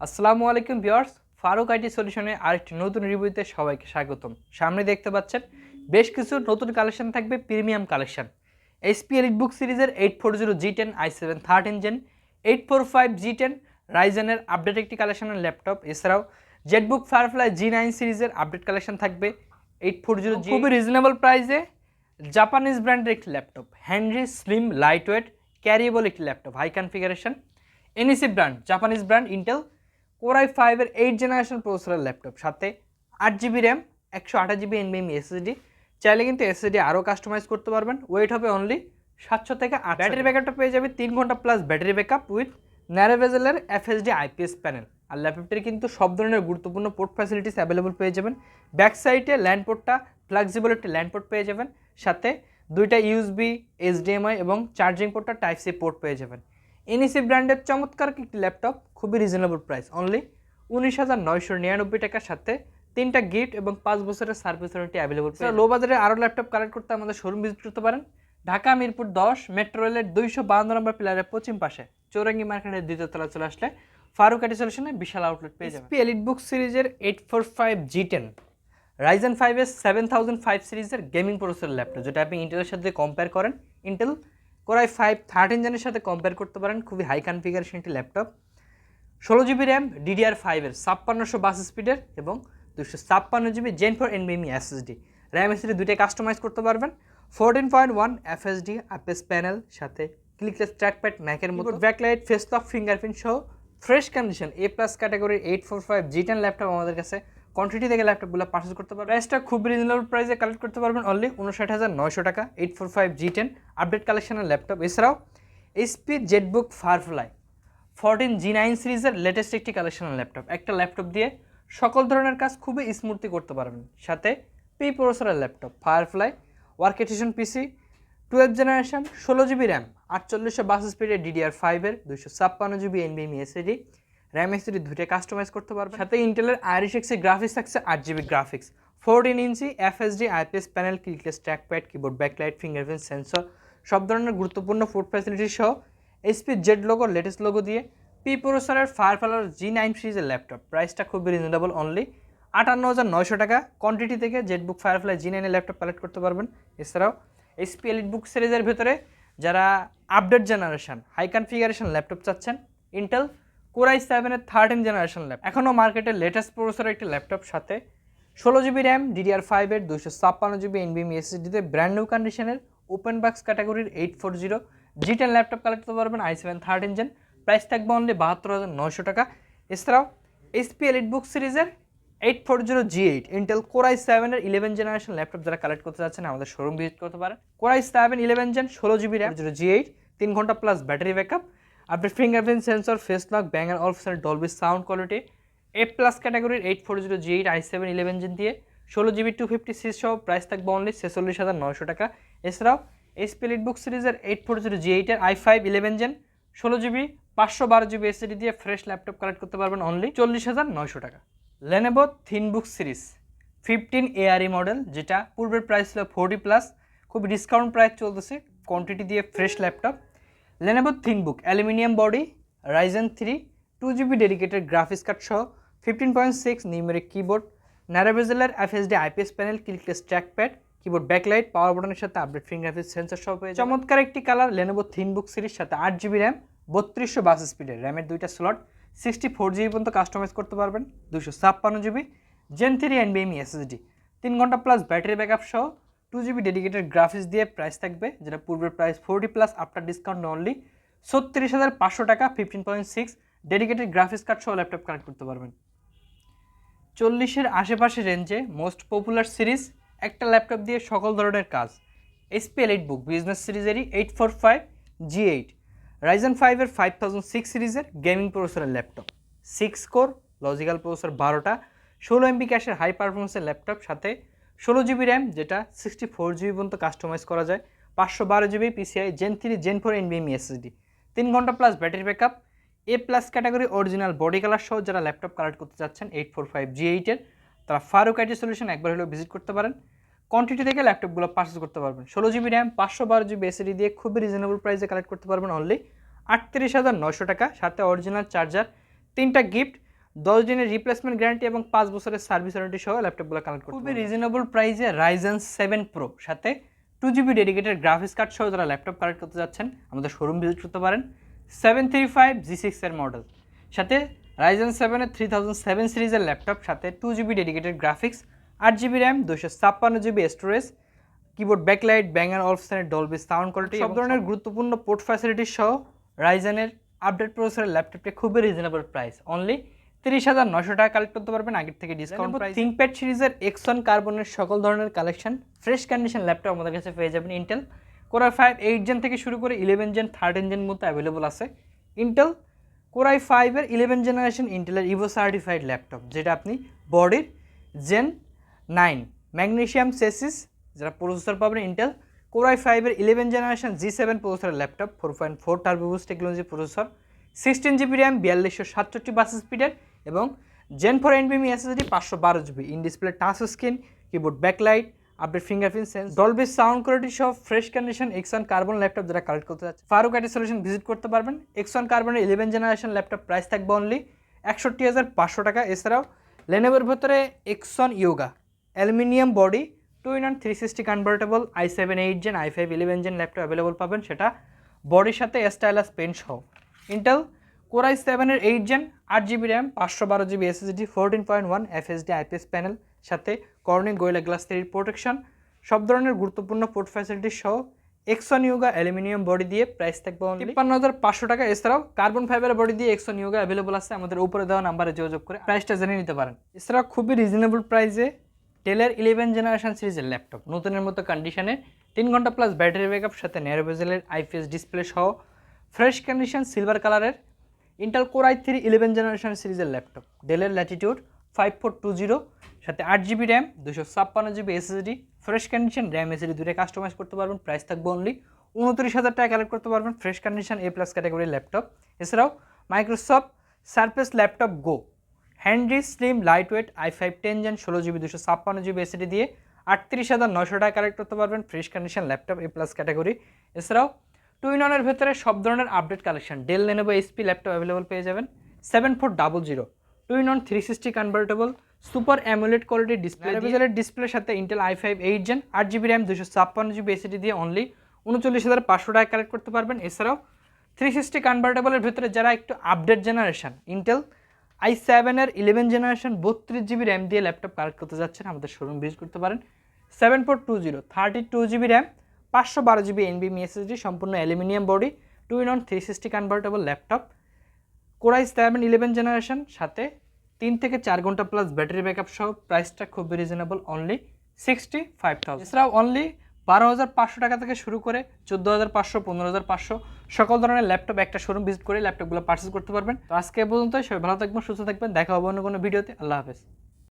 আসসালামু আলাইকুম viewers, Faruk IT সলিউশনে আরেকটি নতুন রিভিউতে সবাইকে স্বাগতম। সামনে দেখতে পাচ্ছেন বেশ কিছু নতুন কালেকশন থাকবে, প্রিমিয়াম কালেকশন। এইচপি এলিটবুক সিরিজের 840 G10 i7 13 gen 845 G10 রাইজেনের update একটি কালেকশনের ল্যাপটপ। এছাড়াও জেটবুক ফায়ারফ্লাই G9 সিরিজের আপডেট কালেকশন থাকবে 840 G, খুবই রিজনেবল প্রাইসে জাপানিজ ব্র্যান্ডের একটি laptop, handy slim light weight carriable একটি laptop, high configuration NEC brand, Japanese brand Intel Core i5 এর 8 জেনারেশন প্রসেসরের ল্যাপটপ, সাথে 8GB RAM 128GB NVMe SSD। চাইলে কিন্তু SSD আরও কাস্টমাইজ করতে পারবেন। ওয়েট হবে অনলি 700 থেকে 800। ব্যাটারি ব্যাকআপটা পেয়ে যাবে 3 ঘন্টা plus battery backup with narrow বেজেলের FHD IPS প্যানেল। আর ল্যাপটপটির কিন্তু সব ধরনের গুরুত্বপূর্ণ পোর্ট ফ্যাসিলিটিস অ্যাভেলেবল পেয়ে যাবেন। ব্যাক সাইডে ল্যান্ড পোর্টটা ফ্লেক্সিবল একটি ল্যান্ড পোর্ট পেয়ে যাবেন, সাথে দুইটা USB HDMI এবং চার্জিং পোর্টটা টাইপ সি পোর্ট পেয়ে যাবেন। এনইসি ব্র্যান্ডের চমৎকার একটি ল্যাপটপ, খুবই রিজনেবল প্রাইস, অনলি 19,999 টাকার সাথে 3টা গিফট এবং 5 বছরের সার্ভিস ওয়ারেন্টি অ্যাভেলেবল। লো বাজারে আরও ল্যাপটপ কালেক্ট করতে আমাদের শোরুম ভিজিট করতে পারেন। ঢাকা মিরপুর 10 মেট্রো রেলের 252 নম্বর পিলারের পশ্চিম পাশে চৌরাঙ্গি মার্কেটের দ্বিতীয় তলা চলে আসলে ফারুক আইটি সলিউশনে বিশাল আউটলেট পেয়ে যাবেন। এলিটবুক সিরিজের 845 G10 রাইজেন 5 এর 7005 সিরিজের গেমিং প্রসেসর ল্যাপটপ, যেটা আপনি ইন্টেলের সাথে কম্পেয়ার করেন, ইন্টেল Core i5 13 জেনের সাথে কম্পেয়ার করতে পারেন। খুবই হাই কনফিগারেশন একটি ল্যাপটপ, 16GB র্যাম DDR5 এর 5600 বাস স্পিডের এবং 256GB Gen 4 NVMe SSD। RAM SSD দুইটাই কাস্টমাইজ করতে পারবেন। 14.1 FHD IPS প্যানেল, সাথে ক্লিকলেস ট্র্যাকপ্যাড, ম্যাকের মতো ব্যাকলাইট, ফেস লক, ফিঙ্গারপ্রিন্ট সহ ফ্রেশ কন্ডিশন A+ ক্যাটাগরির 845 G10 ল্যাপটপ আমাদের কাছে কোয়ান্টিটি থেকে ল্যাপটপগুলো পারচেজ করতে পারবেন। প্রাইসটা খুব রিজনেবল প্রাইসে কালেক্ট করতে পারবেন, অনলি 59,900 টাকা। 845 G10 আপডেট কালেকশনের ল্যাপটপ। এছাড়াও এইচপি জেটবুক ফায়ারফ্লাই 14 G9 সিরিজের লেটেস্ট একটি কালেকশনের ল্যাপটপ। একটা ল্যাপটপ দিয়ে সকল ধরনের কাজ খুবই স্মুথলি করতে পারবেন। সাথে পি প্রসেসরের ল্যাপটপ ফায়ারফ্লাই ওয়ার্কস্টেশন পিসি 12 জেনারেশন 16GB র্যাম 4800 বাস স্পিডের DDR5 এর 256GB NVMe SSD। RAM SSD দুইটা কাস্টমাইজ করতে পারবেন। সাথে ইন্টেলের Iris Xe গ্রাফিক্স থাকছে, 8GB গ্রাফিক্স, 14 ইঞ্চি FHD IPS panel, clickless trackpad, keyboard backlight, fingerprint sensor, সব ধরনের গুরুত্বপূর্ণ পোর্ট ফ্যাসিলিটি সহ HP Z logo, latest logo দিয়ে পি প্রসেসরের ফায়ারফ্লাই G9 সিরিজের ল্যাপটপ। প্রাইসটা খুবই রিজনেবল, অনলি 58,900 টাকা। কোয়ান্টিটি থেকে জেটবুক ফায়ারফ্লাই G9 এর ল্যাপটপ কালেক্ট করতে পারবেন। এছাড়াও এইচপি এলিটবুক সিরিজের ভেতরে যারা update generation high configuration laptop চাচ্ছেন, ইন্টেল Core i7 এর 13 জেনারেশন ল্যাপটপ, এখনও মার্কেটের লেটেস্ট প্রসেসরের একটি ল্যাপটপ, সাথে 16GB র্যাম DDR5 এর 256GB NVMe SSD-তে ব্র্যান্ড নিউ কন্ডিশনের ওপেন বক্স ক্যাটাগরির 840 G10 ল্যাপটপ কালেক্ট করতে পারবেন। i7 13 জেন, প্রাইস থাকবে অনলি 72,900 টাকা। এছাড়াও এইচপি এলিটবুক সিরিজের 840 G8 ইন্টেল Core i7 এর 11 জেনারেশন ল্যাপটপ যারা কালেক্ট করতে যাচ্ছেন আমাদের শোরুম ভিজিট করতে পারেন। Core i7 11 gen 16GB RAM G8 3 ঘন্টা plus battery backup, update fingerprint sensor, face lock, Bang and Olufsen, Dolby sound quality, A+ ক্যাটাগরির 840 G8 i7 11 জেন দিয়ে 16GB 256 সহ প্রাইস থাকবে অনলি 46,900 টাকা। এছাড়াও এইচপি এলিটবুক সিরিজের 840 G8 এর i5 11 gen 16GB 512GB SSD দিয়ে ফ্রেশ ল্যাপটপ কালেক্ট করতে পারবেন অনলি 40,900 টাকা। Lenovo ThinkBook series 15 ARE model, যেটা পূর্বের প্রাইস ছিল 40+, খুব ডিসকাউন্ট প্রাইস চলতেছে, কোয়ান্টিটি দিয়ে fresh laptop. Lenovo ThinkBook aluminium body, Ryzen 3 2GB dedicated graphics card সহ 15.6 নিউমেরিক কিবোর্ড, ন্যারো বেজেলের FHD IPS panel, clickless trackpad, keyboard backlight, power বাটনের সাথে আপডেট ফিঙ্গারপ্রিন্ট সেন্সর সহ পেয়ে যাবেন। চমৎকার একটি কালার Lenovo ThinkBook সিরিজ, সাথে 8GB র্যাম 3200 বাস স্পিডের, র্যামের দুইটা স্লট 64GB পর্যন্ত কাস্টমাইজ করতে পারবেন, 256GB Gen 3 NVMe SSD, 3 ঘন্টা প্লাস ব্যাটারি ব্যাকআপ সহ 2GB ডেডিকেটেড গ্রাফিক্স দিয়ে প্রাইস থাকবে, যেটা পূর্বের প্রাইস 40+, আফটার ডিসকাউন্ট অনলি 36,500 টাকা। 15.6 ডেডিকেটেড গ্রাফিক্স কার্ড সহ ল্যাপটপ কানেক্ট করতে পারবেন। 40-এর আশেপাশে রেঞ্জে মোস্ট পপুলার সিরিজ একটা ল্যাপটপ দিয়ে সকল ধরনের কাজ, এইচপি এলিটবুক বিজনেস সিরিজেরই 845 G8 Ryzen 5 এর 5006 সিরিজের গেমিং প্রসেসরের ল্যাপটপ, 6 কোর লজিক্যাল প্রসেসর 12টা, 16MB ক্যাশের হাই পারফরমেন্সের ল্যাপটপ, সাথে 16GB র্যাম যেটা 64GB পর্যন্ত কাস্টমাইজ করা যায়, 512GB PCI Gen 3 Gen 4 NVMe SSD, 3 ঘন্টা plus battery backup, A+ category original body colour সহ যারা ল্যাপটপ কালেক্ট করতে যাচ্ছেন 845 G8 এর, তারা ফারুক আইটি সলিউশন একবার হলেও ভিজিট করতে পারেন। কোয়ান্টিটি থেকে ল্যাপটপগুলো পারচেজ করতে পারবেন। 16GB র্যাম 512GB SSD দিয়ে খুবই রিজনেবল প্রাইসে কালেক্ট করতে পারবেন অনলি 38,900 টাকা, সাথে অরিজিনাল চার্জার, 3টা গিফট, 10 দিনের রিপ্লেসমেন্ট গ্যারান্টি এবং 5 বছরের সার্ভিস ওয়ারেন্টি সহ ল্যাপটপগুলো কালেক্ট করতে খুবই রিজনেবল প্রাইসে Ryzen 7 Pro সাথে 2GB ডেডিকেটেড গ্রাফিক্স কার্ড সহ যারা ল্যাপটপ কালেক্ট করতে যাচ্ছেন আমাদের শোরুম ভিজিট করতে পারেন। 735G6 এর মডেল সাথে Ryzen 7 এর 3007 সিরিজের ল্যাপটপ সাথে 2GB dedicated graphics, 8GB RAM, 256GB storage, keyboard backlight, Bang and অলফসেনের ডলবি সাউন্ড কোয়ালিটি, সব ধরনের গুরুত্বপূর্ণ পোর্ট ফ্যাসিলিটি সহ রাইজেনের আপডেট প্রসেসরের ল্যাপটপটি খুবই রিজনেবল প্রাইস, অনলি 30,900 টাকা কালেক্ট করতে পারবেন আগের থেকে ডিসকাউন্ট প্রাইস। থিংকপ্যাড সিরিজের এক্সন কার্বনের সকল ধরনের কালেকশন ফ্রেশ কন্ডিশন ল্যাপটপ আমাদের কাছে পেয়ে যাবেন। ইন্টেল Core i5 8 জেন থেকে শুরু করে 11 জেন 13 জেন মতো অ্যাভেলেবল আছে। ইন্টেল Core i5 এর 11 জেনারেশন ইন্টেলের ইভো সার্টিফাইড ল্যাপটপ, যেটা আপনি বডির জেন 9 ম্যাগনেসিয়াম চেসিস যারা প্রসেসর পাবেন। ইন্টেল Core i5 এর 11 জেনারেশন G7 প্রসেসরের laptop, 4.4 turbo boost technology processor, 16GB RAM, 4267 bus স্পিডের এবং Gen 4 NVMe SSD, 512GB in display touch screen, keyboard backlight, update fingerprint sense, Dolby sound quality সহ fresh condition X one Carbon laptop যারা collect করতে যাচ্ছে Faruk IT solution visit করতে পারবেন। X1 কার্বনের 11 generation laptop price থাকবে অনলি 61,500 টাকা। এছাড়াও লেনোভোর ভেতরে X1 Yoga aluminium body 2-in-1 360 convertible i7 8 gen i5 11 gen laptop available পাবেন, সেটা বডির সাথে স্টাইলাস পেন সহ। ইন্টেল Core i7 এর 8 gen 8GB RAM, 512GB SSD, 14.1 FHD IPS panel সাথে কর্নিং গোরিলা গ্লাস 3 প্রোটেকশন, সব ধরনের গুরুত্বপূর্ণ পোর্ট ফ্যাসিলিটি সহ এক্সন ইয়োগা অ্যালুমিনিয়াম বডি দিয়ে প্রাইস থাকবে অনলি 53,500 টাকা। এছাড়াও কার্বন ফাইবার বডি দিয়ে এক্সন ইয়োগা অ্যাভেলেবল আছে, আমাদের উপরে দেওয়া নাম্বারে যোগাযোগ করে প্রাইসটা জেনে নিতে পারেন। এছাড়াও খুবই রিজনেবল প্রাইসে ডেলের 11 জেনারেশন সিরিজের ল্যাপটপ নতুনের মতো কন্ডিশনে 3 ঘন্টা প্লাস ব্যাটারি ব্যাকআপ সাথে ন্যারো বেজেলের IPS ডিসপ্লে সহ ফ্রেশ কন্ডিশন সিলভার কালারের ইন্টেল Core i3 11 জেনারেশন সিরিজের ল্যাপটপ, ডেলের ল্যাটিটিউড 5420 সাথে 8GB RAM, 256GB SSD, fresh condition RAM SSD দুটো কাস্টমাইজ করতে পারবেন, প্রাইস থাকবে অনলি 29,000 টাকা কালেক্ট করতে পারবেন ফ্রেশ কন্ডিশন A+ ক্যাটাগরির ল্যাপটপ। এছাড়াও Microsoft Surface Laptop Go handy slim light weight i5 10 gen 16GB 256GB SSD দিয়ে 38,900 টাকা কালেক্ট করতে পারবেন fresh condition laptop A+ category. এছাড়াও 2-in-1 এর ভেতরে সব ধরনের update collection Dell, Lenovo, HP laptop available পেয়ে যাবেন। 7400 2-in-1 360 convertible super AMOLED quality display, বেজেলের ডিসপ্লের সাথে Intel i5 8 gen 8GB RAM, 256GB SSD দিয়ে অনলি 39,500 টাকা কালেক্ট করতে পারবেন। এছাড়াও 360 কনভার্টেবলের ভেতরে যারা একটু আপডেট জেনারেশন ইন্টেল i7 এর 11 জেনারেশন 32GB র্যাম দিয়ে ল্যাপটপ কালেক্ট করতে যাচ্ছেন আমাদের শোরুম ভিজিট করতে পারেন। 7420 32GB RAM, 512GB NVMe SSD, সম্পূর্ণ aluminium body, 2-in-1 360 convertible laptop, Core i7 11 generation সাথে 3 থেকে 4 ঘন্টা প্লাস ব্যাটারি ব্যাকআপ সহ প্রাইসটা খুব রিজনেবল অনলি 65,000। এছাড়াও অনলি 12,500 টাকা থেকে শুরু করে 14,500 15,500 সকল ধরনের ল্যাপটপ একটা শোরুম ভিজিট করে ল্যাপটপগুলো পারচেজ করতে পারবেন। তো আজকে এ পর্যন্তই, সবাই ভালো থাকবেন, সুস্থ থাকবেন, দেখা হবে অন্য কোনো ভিডিওতে। আল্লাহ হাফেজ।